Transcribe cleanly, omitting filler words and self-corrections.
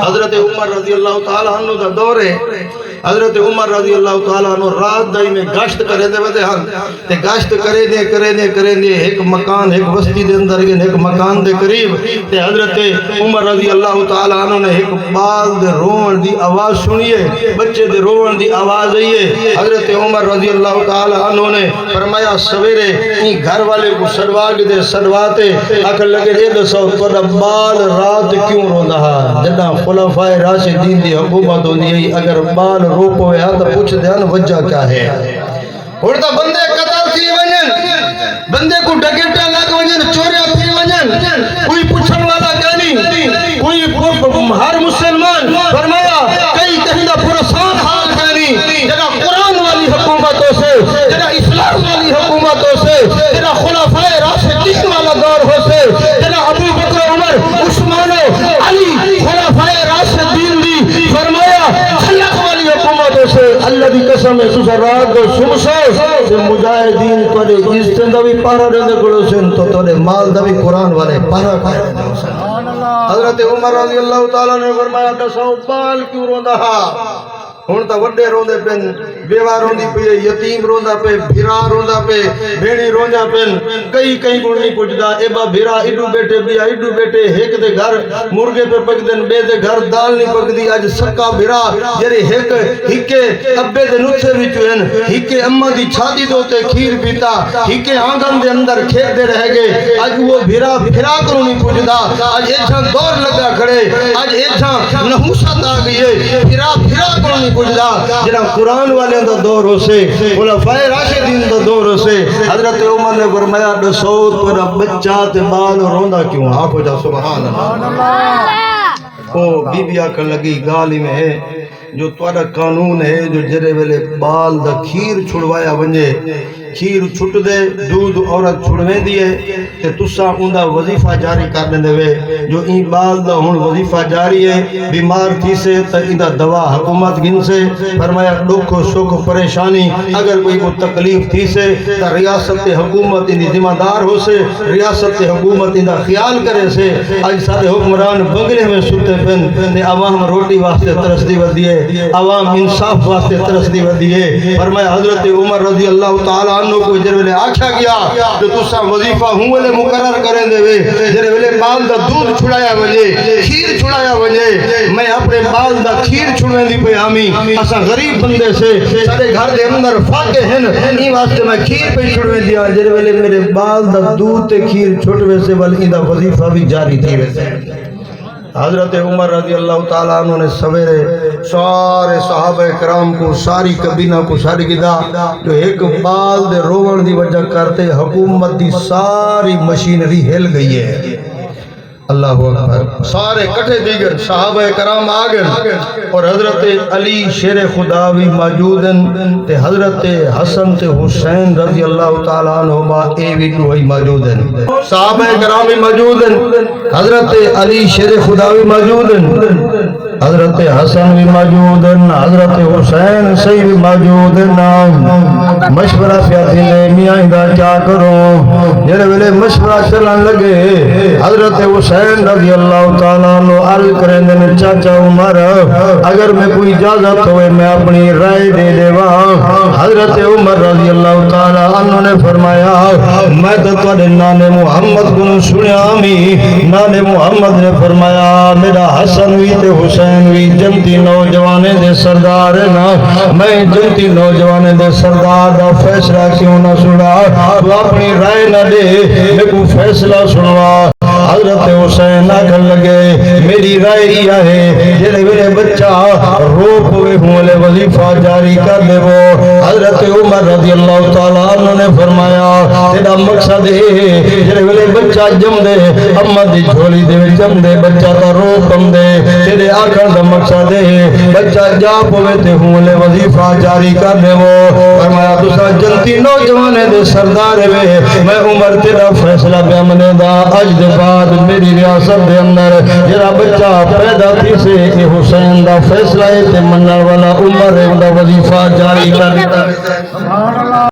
حضرت عمر رضی اللہ تعالیٰ عنہ دا دور ہے۔ حضرت عمر رضی اللہ تعالیٰ عنہ رات دائی میں گشت کرے دے ودے ہن تے گشت کرے دے ایک مکان ایک بستی دے اندر ایک مکان دے قریب تے حضرت عمر رضی اللہ تعالیٰ عنہ نے ایک بال دے روون دی آواز سنیے، بچے دے روون دی آواز آئیے۔ حضرت عمر رضی اللہ تعالیٰ عنہ نے فرمایا سویرے این گھر والے کو سڑواگ دے سڑواتے اکھر لگے دے دسو تو بال رات کیوں رو رہا جدہ خلفائے راشدین دی حکومت ہوندی ہے اگر بال رو پویا تو پوچھ دیان وجہ کیا ہے۔ اڑتا بندے قتل تھی ونجن، بندے کو ڈکیٹا لگ ونجن، چوریا تھی ونجن، کوئی پوچھن والا کہنی، کوئی ہر مسلمان فرمایا کئی کہندہ پورا ساتھ حال کہنی جنہ قرآن والی حکومتوں سے، جنہ اسلام والی حکومتوں سے، جنہ خلفائے راشدین والا دور ہو سے، جنہ ابو بکر عمر عثمان علی خلفائے راشدین دی فرمایا خلق والی حکومتوں سے اللہ دی قسم ہے سسرات کو سمسو سے مجاہدین توڑے جستن دا بھی پارا رہنے گڑو سن تو توڑے مال دا بھی قرآن والے پارا کھائے رہنے سن۔ حضرت عمر رضی اللہ تعالیٰ نے فرمایا دسو بال کیوں روندہ ہا ہون تا وڈے روندے پن، بیوہ روندی پہ، یتیم روندا پہ، بھیرا روندا پہ، بھیڑی روندا پن، کئی کو نہیں پوچھدا ایبا بھیرا ایڈو بیٹے بیا ایڈو بیٹے ایک دے گھر مرگے پہ پک دن بے دے گھر دال نہیں پک دی آج سکا بھیرا جرے ہکے ابے دے نتھے وچوین ہکے اماں دی چھاتی دوتے کھیر پیتا ہکے آنگن دے اندر کھیت دے رہ گئے آج وہ بھیرا کروں نہیں پوچھدا آج ایچھاں دور لگا کھڑے آج ایچھاں نحوست آ گئی ہے بھیرا کروں نہیں پوچھدا جنہ قرآن والے دا دور ہو سے خلفائے راشدین دا دور ہو سے حضرت عمر نے فرمایا دسو تیرا بچہ تے بال روندا کیوں آنکھو جا سبحان اللہ۔ او بی بی آکر لگی گالی میں ہے جو توڑا قانون ہے جو جرے ویلے بال دا کھیر چھڑوایا ونجے کھیر چھٹ دے دودھ عورت چھڑویں دیئے تے تسا اندہ وظیفہ جاری کرنے دے وے جو این بال دا ہون وظیفہ جاری ہے بیمار تھی سے تا اندہ دوا حکومت گن سے فرمایا دکھ سکھ پریشانی اگر کوئی کو تکلیف تھی سے تا ریاست حکومت اندی ذمہ دار ہو سے ریاست حکومت اندہ خیال کرے سے آج سارے حکمران بنگلے میں ستے پن تے عوام روٹی واسطے ترسدی ودیے عوام انصاف واسطے ترسدی ودیے فرمایا حضرت عمر رضی اللہ تعالیٰ عنہ کو جر ویلے آکھا گیا جو تسا وظیفہ ہوں ویلے مقرر کریں دے وے جر ویلے بال دا دودھ چھڑایا ونجے کھیر چھڑایا ونجے میں اپنے بال دا کھیر چھڑویں دی پہ آمی اسا غریب بندے سے سارے گھر دے اندر فاقے ہیں این واسطے میں کھیر پہ چھڑویں دیا جر ویلے میرے بال دا دودھ تے کھیر چھڑویں سے بلکہ دا وظیفہ بھی جاری تھی ویسے۔ حضرت عمر رضی اللہ تعالیٰ عنہ نے سویرے سارے صحابہ کرام کو ساری کبینہ کو ساری گدا جو ایک بال دے روون دی وجہ کرتے حکومت دی ساری مشینری ہل گئی ہے۔ اللہ اکبر سارے کٹھے دیگر صحابہ کرام آگن اور حضرت علی شیر خدا بھی موجودن تے حضرت حسن تے حسین رضی اللہ تعالیٰ عنہما اے بھی دوئی موجودن صحابہ کرام بھی موجودن حضرت علی شیر خدا بھی موجودن حضرت حسن بھی موجودن حضرت حسین صحیح بھی موجودن مشورہ پیاسی لے میاں دا کیا کروں جنہیں ویلے مشورہ چلن لگے حضرت حسین رضی اللہ تعالیٰ عنہ عرض کریں دے چاچا عمر اگر میں کوئی اجازت ہوئے میں اپنی رائے دے دے حضرت عمر رضی اللہ تعالیٰ عنہ نے فرمایا میں تو تھوڑے نانے محمد کو سنیا آمی نانے محمد نے فرمایا میرا حسن بھی تے حسین بھی جنتی نوجوانے دے سردار نا میں جنتی نوجوانے دے سردار دا فیصلہ کیوں نہ سنا تو اپنی رائے نہ دے میں کو فیصلہ سنوا حضرت حسین آکھن لگے میری رائے یہ ہے جنہیں میرے بچہ روپ ہوئے ہوں لے وظیفہ جاری کر لے وہ حضرت عمر رضی اللہ تعالیٰ عنہ نے فرمایا تیرا مقصد ہے جنہیں میرے بچہ جم دے اماں دی جھولی دے جم دے بچہ تا روپ ہم دے تیرے آکھن دا مقصد ہے بچہ جاپ ہوئے تے ہوں لے وظیفہ جاری کر لے وہ فرمایا تسا جنتی نوجوانے دے سردار وے میں عمر تیرا فیصلہ بے امنے دا اجد بعد میری ریاست دے اندر جرا بچہ پیدا تھی سے اے حسین دا فیصلہ ہے تے منر والا عمر ہے دا وظیفہ جاری کر